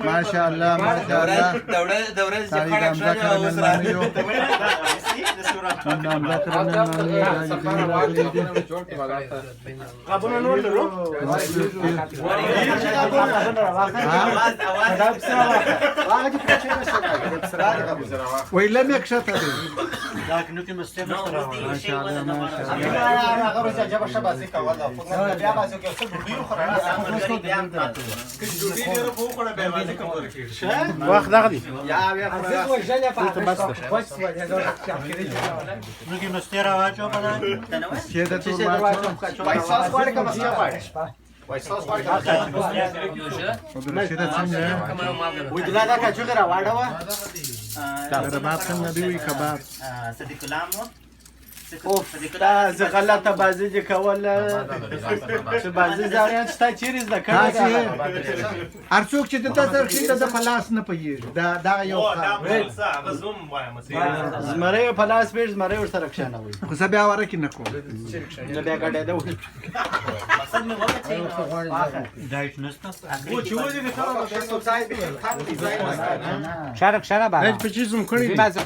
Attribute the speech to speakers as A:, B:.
A: ماشاءالله ماشاءالله
B: دوره
A: ساری گامزه کرنن مانیو گامزه کرنن مانیو
C: قابونه نور درو
A: وی لم یکشت هدی
C: لكن انت مستمع
A: ماشاءالله ماشاءالله
D: انا غرز جاب شبازي كوالا فوق بیا بازو کې څه ډوډۍ وخوره
C: وقت دغدي
D: یا بیا
C: نوكي مستيرا واجو بلا
A: چه ده تو باید
D: وای ساس غواړي که مسیا غواړي وای ساس غواړي که
A: خود رشید څنګه
D: وای دلته کچو را واړه
A: ده بعد څنګه دی وی کباب
D: صدیق الله مو
E: اوف دا زه غلطه بازی دي کوله چې بازی زاریان شته چیرې زده کړې
A: هر څوک چې د تاسو خېټه د پلاس نه پېږي دا یو
E: زمری په لاس بیر زمری ور سره کښانه وي
A: خو زه بیا ورکې نه کوم
E: نو بیا ګډه ده
D: مقصد مې وکړ
C: دایټ نسته
D: او چې ودی د خلکو د سوسایټي خاص ډیزاین
F: شارک شارک
A: هیڅ په چیزم کړی
F: بازی